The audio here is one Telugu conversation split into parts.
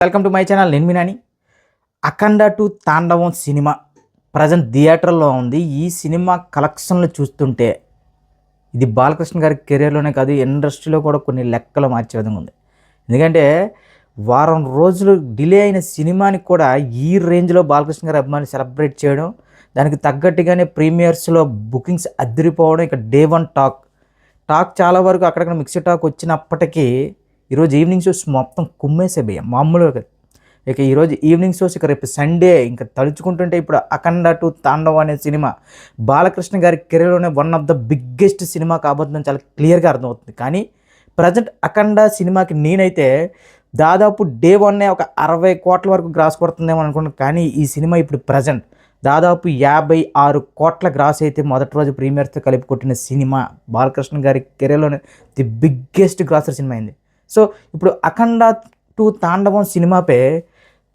Welcome to my channel. నేను మీ నాని. అఖండ 2 తాండవం సినిమా ప్రజెంట్ థియేటర్లో ఉంది. ఈ సినిమా కలెక్షన్లు చూస్తుంటే ఇది బాలకృష్ణ గారి కెరీర్లోనే కాదు, ఇండస్ట్రీలో కూడా కొన్ని లెక్కలు మార్చే విధంగా ఉంది. ఎందుకంటే వారం రోజులు డిలే అయిన సినిమాని కూడా ఈ రేంజ్లో బాలకృష్ణ గారి అభిమానులు సెలబ్రేట్ చేయడం, దానికి తగ్గట్టుగానే ప్రీమియర్స్లో బుకింగ్స్ అదిరిపోవడం. ఇక డే 1 టాక్ చాలా వరకు అక్కడక్కడ మిక్స్డ్ టాక్ వచ్చినప్పటికీ ఈరోజు ఈవినింగ్ షోస్ మొత్తం కుమ్మేసే భయ్య, మామూలుగా కాదు. ఇక ఈరోజు ఈవినింగ్ షోస్, ఇక రేపు సండే ఇంకా తలుచుకుంటుంటే ఇప్పుడు అఖండ 2 తాండవం అనే సినిమా బాలకృష్ణ గారి కెరీర్లోనే one of the biggest cinema కాబోతుందని చాలా క్లియర్గా అర్థమవుతుంది. కానీ ప్రజెంట్ అఖండ సినిమాకి నేనైతే దాదాపు డే 1 ఒక 60 కోట్ల వరకు గ్రాస్ కొడుతుందేమో అనుకున్నాను. కానీ ఈ సినిమా ఇప్పుడు ప్రజెంట్ దాదాపు 56 కోట్ల గ్రాస్ అయితే మొదటి రోజు ప్రీమియర్స్తో కలిపి కొట్టిన సినిమా బాలకృష్ణ గారి కెరీర్లోనే ది బిగ్గెస్ట్ గ్రాసర్ సినిమా అయింది. సో ఇప్పుడు అఖండ 2 తాండవం సినిమాపై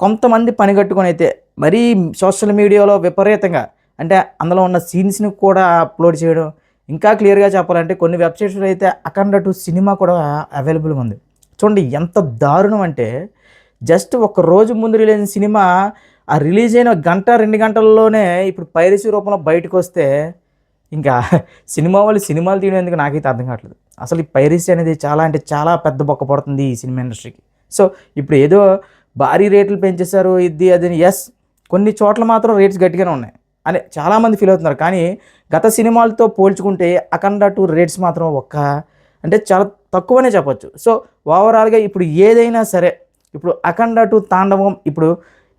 కొంతమంది పనిగట్టుకొని అయితే మరీ సోషల్ మీడియాలో విపరీతంగా, అంటే అందులో ఉన్న సీన్స్ని కూడా అప్లోడ్ చేయడం, ఇంకా క్లియర్గా చెప్పాలంటే కొన్ని వెబ్సైట్స్లో అయితే అఖండ 2 సినిమా కూడా అవైలబుల్గా ఉంది. చూడండి ఎంత దారుణం అంటే, జస్ట్ ఒక రోజు ముందు రిలీజ్ అయిన సినిమా ఆ రిలీజ్ అయిన 1-2 గంటల్లోనే ఇప్పుడు పైరసీ రూపంలో బయటకు వస్తే ఇంకా సినిమా వాళ్ళు సినిమాలు తీయడం ఎందుకు నాకైతే అర్థం కావట్లేదు. అసలు ఈ పైరసీ అనేది చాలా అంటే చాలా పెద్ద బొక్క పడుతుంది ఈ సినిమా ఇండస్ట్రీకి. సో ఇప్పుడు ఏదో భారీ రేట్లు పెంచేశారు ఇది అది, ఎస్ కొన్ని చోట్ల మాత్రం రేట్స్ గట్టిగానే ఉన్నాయి అని చాలామంది ఫీల్ అవుతున్నారు. కానీ గత సినిమాలతో పోల్చుకుంటే అఖండ 2 రేట్స్ మాత్రం అంటే చాలా తక్కువనే చెప్పొచ్చు. సో ఓవరాల్గా ఇప్పుడు ఏదైనా సరే ఇప్పుడు అఖండ 2 తాండవం ఇప్పుడు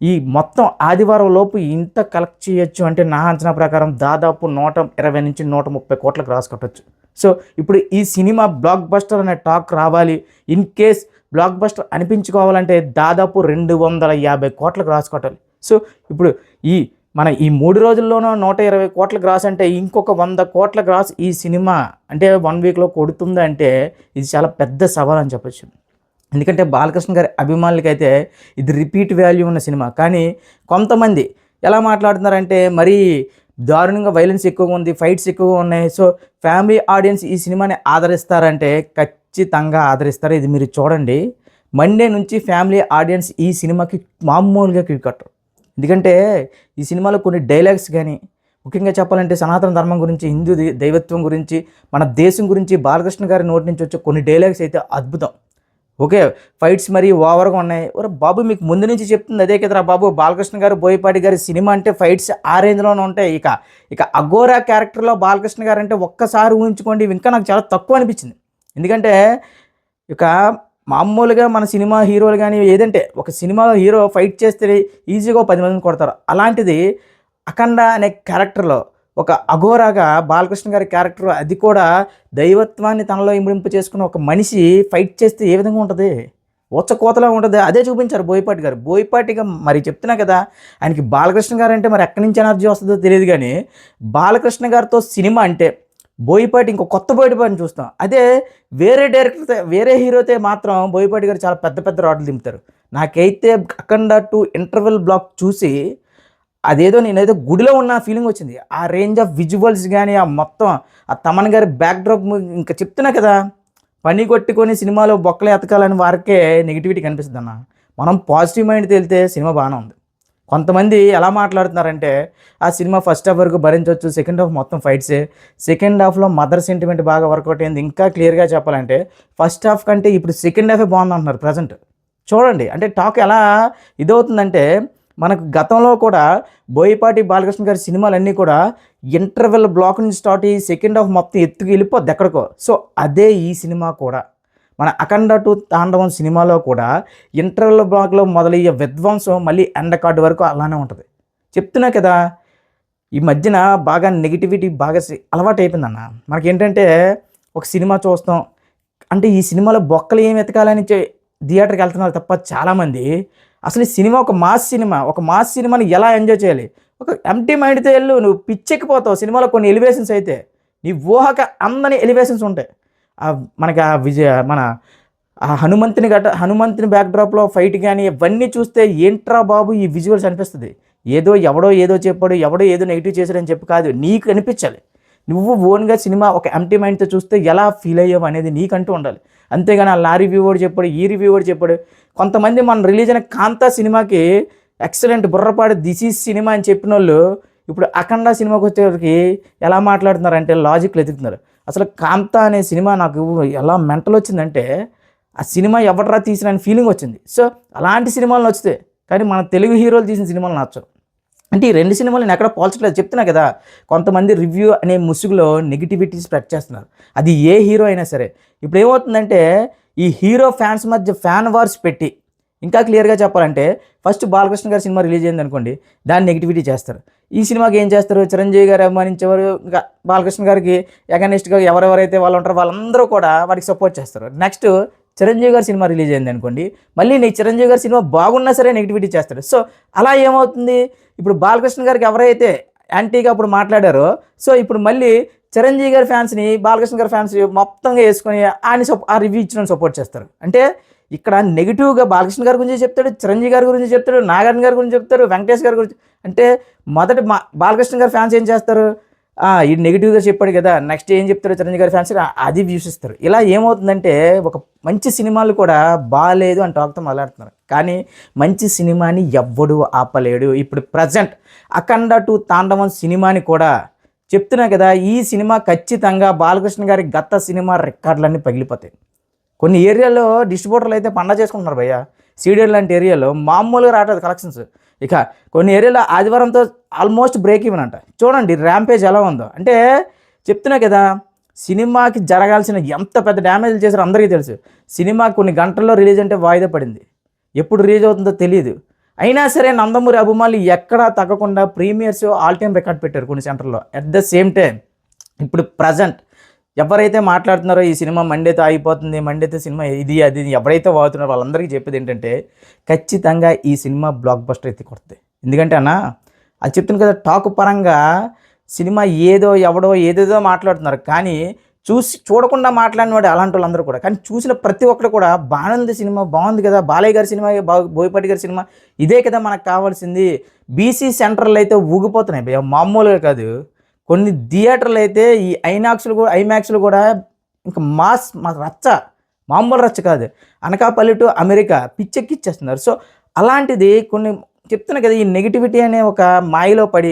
ఈ మొత్తం ఆదివారం లోపు ఇంత కలెక్ట్ చేయొచ్చు అంటే నా అంచనా ప్రకారం దాదాపు 120 నుంచి 130 కోట్లకు రాసి కట్టచ్చు. సో ఇప్పుడు ఈ సినిమా బ్లాక్ బస్టర్ అనే టాక్ రావాలి, ఇన్ కేస్ బ్లాక్ బస్టర్ అనిపించుకోవాలంటే దాదాపు 250 కోట్లకు రాసి కట్టాలి. సో ఇప్పుడు మన ఈ 3 రోజుల్లోనూ 120 కోట్ల గ్రాస్ అంటే ఇంకొక 100 కోట్ల గ్రాస్ ఈ సినిమా అంటే 1 వీక్లో కొడుతుంది అంటే ఇది చాలా పెద్ద సవాల్ అని చెప్పొచ్చు. ఎందుకంటే బాలకృష్ణ గారి అభిమానులకైతే ఇది రిపీట్ వాల్యూ ఉన్న సినిమా. కానీ కొంతమంది ఎలా మాట్లాడుతున్నారంటే మరీ దారుణంగా వైలెన్స్ ఎక్కువగా ఉంది, ఫైట్స్ ఎక్కువగా ఉన్నాయి, సో ఫ్యామిలీ ఆడియన్స్ ఈ సినిమాని ఆదరిస్తారంటే ఖచ్చితంగా ఆదరిస్తారు. ఇది మీరు చూడండి, మండే నుంచి ఫ్యామిలీ ఆడియన్స్ ఈ సినిమాకి మామూలుగా క్రికెటర్. ఎందుకంటే ఈ సినిమాలో కొన్ని డైలాగ్స్ కానీ, ముఖ్యంగా చెప్పాలంటే సనాతన ధర్మం గురించి, హిందూ దైవత్వం గురించి, మన దేశం గురించి బాలకృష్ణ గారి నోటి నుంచి వచ్చే కొన్ని డైలాగ్స్ అయితే అద్భుతం. ఓకే, ఫైట్స్ మరీ ఓవర్గా ఉన్నాయి. ఒరే బాబు, మీకు ముందు నుంచి చెప్తుంది అదే కదరా బాబు, బాలకృష్ణ గారు బోయపాటి గారి సినిమా అంటే ఫైట్స్ ఆ రేంజ్లోనే ఉంటాయి. ఇక అఘోరా క్యారెక్టర్లో బాలకృష్ణ గారు అంటే ఒక్కసారి ఊహించుకోండి, ఇంకా నాకు చాలా తక్కువ అనిపించింది. ఎందుకంటే ఇక మామూలుగా మన సినిమా హీరోలు కానీ ఏదంటే ఒక సినిమాలో హీరో ఫైట్ చేస్తే ఈజీగా 10 మందిని కొడతారు. అలాంటిది అఖండ అనే క్యారెక్టర్లో ఒక అఘోరాగా బాలకృష్ణ గారి క్యారెక్టర్, అది కూడా దైవత్వాన్ని తనలో ఇంబడింపు చేసుకున్న ఒక మనిషి ఫైట్ చేస్తే ఏ విధంగా ఉంటుంది, కోతలా ఉంటుంది. అదే చూపించారు బోయపాటి గారు. బోయపాటిగా మరి చెప్తున్నా కదా, ఆయనకి బాలకృష్ణ గారు అంటే మరి ఎక్కడి నుంచి ఎనర్జీ వస్తుందో తెలియదు. కానీ బాలకృష్ణ గారితో సినిమా అంటే బోయపాటి ఇంకో కొత్త బోయపాటిని చూస్తాం. అదే వేరే డైరెక్టర్తో, వేరే హీరోతో మాత్రం బోయపాటి గారు చాలా పెద్ద పెద్ద రాడ్లు దింపుతారు. నాకైతే అఖండ 2 ఇంటర్వెల్ బ్లాక్ చూసి అదేదో నేనేదో గుడిలో ఉన్న ఫీలింగ్ వచ్చింది. ఆ రేంజ్ ఆఫ్ విజువల్స్ కానీ, ఆ మొత్తం ఆ తమన్ గారి బ్యాక్డ్రాప్, ఇంకా చెప్తున్నా కదా, పని కొట్టుకొని సినిమాలో బొక్కలు ఎతకాలని వారికే నెగిటివిటీ కనిపిస్తుంది అన్న. మనం పాజిటివ్ మైండ్ తేలితే సినిమా బాగానే ఉంది. కొంతమంది ఎలా మాట్లాడుతున్నారంటే ఆ సినిమా ఫస్ట్ హాఫ్ వరకు భరించవచ్చు, సెకండ్ హాఫ్ మొత్తం ఫైట్సే, సెకండ్ హాఫ్లో మదర్ సెంటిమెంట్ బాగా వర్కౌట్ అయింది. ఇంకా క్లియర్గా చెప్పాలంటే ఫస్ట్ హాఫ్ కంటే ఇప్పుడు సెకండ్ హాఫే బాగుంది అంటున్నారు ప్రజెంట్. చూడండి అంటే టాక్ ఎలా ఇదవుతుందంటే, మనకు గతంలో కూడా బోయపాటి బాలకృష్ణ గారి సినిమాలన్నీ కూడా ఇంటర్వెల్ బ్లాక్ నుంచి స్టార్ట్ అయ్యి సెకండ్ హాఫ్ మొత్తం ఎత్తుకు వెళ్ళిపోద్ది ఎక్కడికో. సో అదే ఈ సినిమా కూడా, మన అఖండ 2 తాండవం సినిమాలో కూడా ఇంటర్వెల్ బ్లాక్లో మొదలయ్యే విధ్వంసం మళ్ళీ ఎండ్ కార్డు వరకు అలానే ఉంటుంది. చెప్తున్నా కదా, ఈ మధ్యన బాగా నెగిటివిటీ బాగా అలవాటు అయిపోయిందన్న. మనకేంటంటే ఒక సినిమా చూస్తాం అంటే ఈ సినిమాలో బొక్కలు ఏం వెతకాలని థియేటర్కి వెళ్తున్నారు తప్ప చాలామంది అసలు ఈ సినిమా ఒక మాస్ సినిమాని ఎలా ఎంజాయ్ చేయాలి, ఒక ఎంటీ మైండ్తో వెళ్ళు, నువ్వు పిచ్చెక్కిపోతావు. సినిమాలో కొన్ని ఎలివేషన్స్ అయితే నీ ఊహక అందని ఎలివేషన్స్ ఉంటాయి. మనకి మన హనుమంతుని బ్యాక్డ్రాప్లో ఫైట్ కానీ ఇవన్నీ చూస్తే ఏంట్రా బాబు ఈ విజువల్స్ అనిపిస్తుంది. ఎవడో ఏదో చెప్పాడు, ఎవడో ఏదో నెగిటివ్ చేశాడని చెప్పి కాదు, నీకు అనిపించాలి. నువ్వు ఓన్గా సినిమా ఒక ఎంటీ మైండ్తో చూస్తే ఎలా ఫీల్ అయ్యావు అనేది నీకంటూ ఉండాలి. అంతేగాని ఆ రివ్యూ కూడా చెప్పాడు, ఈ రివ్యూ కూడా చెప్పాడు. కొంతమంది మన రిలీజ్ అయిన కాంతా సినిమాకి ఎక్సలెంట్ బుర్రపాడు దిస్ ఈజ్ సినిమా అని చెప్పిన వాళ్ళు ఇప్పుడు అఖండ సినిమాకి వచ్చేసరికి ఎలా మాట్లాడుతున్నారంటే లాజిక్లు ఎదుగుతున్నారు. అసలు కాంతా అనే సినిమా నాకు ఎలా మెంటల్ వచ్చిందంటే ఆ సినిమా ఎవడరా తీసిన అని ఫీలింగ్ వచ్చింది. సో అలాంటి సినిమాలు నచ్చుతాయి, కానీ మన తెలుగు హీరోలు తీసిన సినిమాలు నచ్చవు. అంటే ఈ రెండు సినిమాలు నేను ఎక్కడ పోల్చట్లేదు, చెప్తున్నా కదా. కొంతమంది రివ్యూ అనే ముసుగులో నెగిటివిటీ స్ప్రెడ్ చేస్తున్నారు, అది ఏ హీరో అయినా సరే. ఇప్పుడు ఏమవుతుందంటే ఈ హీరో ఫ్యాన్స్ మధ్య ఫ్యాన్ వార్స్ పెట్టి, ఇంకా క్లియర్గా చెప్పాలంటే ఫస్ట్ బాలకృష్ణ గారి సినిమా రిలీజ్ అయింది అనుకోండి, దాన్ని నెగిటివిటీ చేస్తారు. ఈ సినిమాకి ఏం చేస్తారు, చిరంజీవి గారు అభిమానించేవారు ఇంకా బాలకృష్ణ గారికి ఎగనిస్ట్గా ఎవరెవరైతే వాళ్ళు ఉంటారో వాళ్ళందరూ కూడా వాడికి సపోర్ట్ చేస్తారు. నెక్స్ట్ చిరంజీవి గారి సినిమా రిలీజ్ అయింది అనుకోండి, మళ్ళీ నీకు చిరంజీవి గారి సినిమా బాగున్నా సరే నెగిటివిటీ చేస్తాడు. సో అలా ఏమవుతుంది, ఇప్పుడు బాలకృష్ణ గారికి ఎవరైతే యాంటీగా అప్పుడు మాట్లాడారో, సో ఇప్పుడు మళ్ళీ చిరంజీవి గారి ఫ్యాన్స్ని బాలకృష్ణ గారి ఫ్యాన్స్ మొత్తంగా వేసుకొని ఆ రివ్యూ ఇచ్చిన సపోర్ట్ చేస్తారు. అంటే ఇక్కడ నెగిటివ్గా బాలకృష్ణ గారి గురించి చెప్తాడు, చిరంజీవి గారి గురించి చెప్తాడు, నాగార్జున గారి గురించి చెప్తారు, వెంకటేష్ గారి గురించి. అంటే మొదటి బాలకృష్ణ గారి ఫ్యాన్స్ ఏం చేస్తారు, ఈ నెగిటివ్గా చెప్పాడు కదా, నెక్స్ట్ ఏం చెప్తారు చిరంజీవి గారి ఫ్యాన్స్ అది వ్యూసిస్తారు. ఇలా ఏమవుతుందంటే ఒక మంచి సినిమాలు కూడా బాగాలేదు అని టాక్తో మొదలెడుతున్నారు, కానీ మంచి సినిమాని ఎవ్వడు ఆపలేడు. ఇప్పుడు ప్రజెంట్ అఖండ 2 తాండవం సినిమాని కూడా చెప్తున్నా కదా, ఈ సినిమా ఖచ్చితంగా బాలకృష్ణ గారి గత సినిమా రికార్డులన్నీ పగిలిపోతాయి. కొన్ని ఏరియాలో డిస్ట్రిబ్యూటర్లు అయితే పండగ చేసుకుంటున్నారు భయ్య, సీడెడ్ లాంటి ఏరియాలో మామూలుగా రావట్లేదు కలెక్షన్స్. ఇక కొన్ని ఏరియాలో ఆదివారంతో ఆల్మోస్ట్ బ్రేక్ ఈవెన్ అంట. చూడండి ర్యాంపేజ్ ఎలా ఉందో. అంటే చెప్తున్నా కదా, సినిమాకి జరగాల్సిన ఎంత పెద్ద డ్యామేజ్లు చేశారో అందరికీ తెలుసు. సినిమా కొన్ని గంటల్లో రిలీజ్ అంటే వాయిదా పడింది, ఎప్పుడు రిలీజ్ అవుతుందో తెలియదు. అయినా సరే నందమూరి అభిమానులు ఎక్కడా తగ్గకుండా ప్రీమియర్స్ ఆల్ టైమ్ రికార్డ్ పెట్టారు కొన్ని సెంటర్లో. అట్ ద సేమ్ టైం ఇప్పుడు ప్రజెంట్ ఎవరైతే మాట్లాడుతున్నారో ఈ సినిమా మండేతో అయిపోతుంది, మండేతో సినిమా ఇది అది ఎవరైతే వాడుతున్నారో వాళ్ళందరికీ చెప్పేది ఏంటంటే ఖచ్చితంగా ఈ సినిమా బ్లాక్ బస్టర్ ఎత్తి కొడుతుంది. ఎందుకంటే అన్న అది చెప్తుంది కదా, టాక్ పరంగా సినిమా ఏదో ఎవడో ఏదేదో మాట్లాడుతున్నారు, కానీ చూడకుండా మాట్లాడిన వాడు అలాంటి వాళ్ళందరూ కూడా. కానీ చూసిన ప్రతి ఒక్కరు కూడా బాగుంది సినిమా, బాగుంది కదా, బాలయ్య గారి సినిమా, బోయపాటి గారి సినిమా, ఇదే కదా మనకు కావాల్సింది. బీసీ సెంటర్లు అయితే ఊగిపోతున్నాయి భయ్య, మామూలుగా కాదు. కొన్ని థియేటర్లు అయితే ఈ ఐమాక్స్లు కూడా ఇంకా మాస్ రచ్చ, మామూలు రచ్చ కాదు, అనకాపల్లి టు అమెరికా పిచ్చెక్కిచ్చేస్తున్నారు. సో అలాంటిది కొన్ని చెప్తున్నా కదా, ఈ నెగిటివిటీ అనే ఒక మాయలో పడి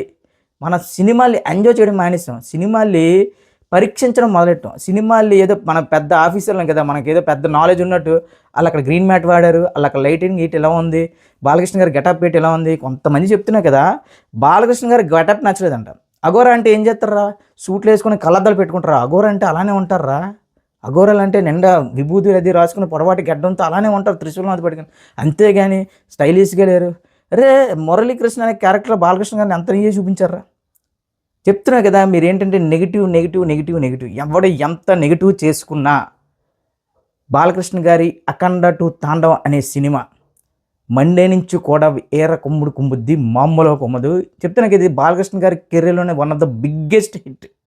మన సినిమాల్ని ఎంజాయ్ చేయడం మానేస్తాం, సినిమాల్ని పరీక్షించడం మొదలెట్టాం. సినిమాల్ని ఏదో మన పెద్ద ఆఫీసర్లం కదా, మనకి ఏదో పెద్ద నాలెడ్జ్ ఉన్నట్టు వాళ్ళు అక్కడ గ్రీన్ మ్యాట్ వాడారు, వాళ్ళు అక్కడ లైటింగ్ గీట్ ఎలా ఉంది, బాలకృష్ణ గారి గెటప్ పెట్టి ఎలా ఉంది. కొంతమంది చెప్తున్నా కదా బాలకృష్ణ గారి గెటప్ నచ్చలేదంట. అఘోరా అంటే ఏం చేస్తారా, సూట్లు వేసుకొని కళ్ళద్దాలు పెట్టుకుంటారా, అఘోరా అంటే అలానే ఉంటారా. అఘోరాలు అంటే నిండా విభూతి అది రాసుకుని పొడవాటి గడ్డంతో అలానే ఉంటారు, త్రిశూలం అది పెట్టుకుని, అంతేగాని స్టైలిష్గా లేరు. అరే మురళీకృష్ణ అనే క్యారెక్టర్ బాలకృష్ణ గారిని అంత నీయే చూపించారా. చెప్తున్నా కదా, మీరు ఏంటంటే నెగిటివ్ ఎవడు ఎంత నెగిటివ్ చేసుకున్నా బాలకృష్ణ గారి అఖండ 2 తాండవం అనే సినిమా మండే నుంచి కూడా ఏర కుమ్ముడు కుమ్ముద్ది, మామూలుగా కుమ్మదు. చెప్తున్నా కదా, ఇది బాలకృష్ణ గారి కెరీర్లోనే one of the biggest hit.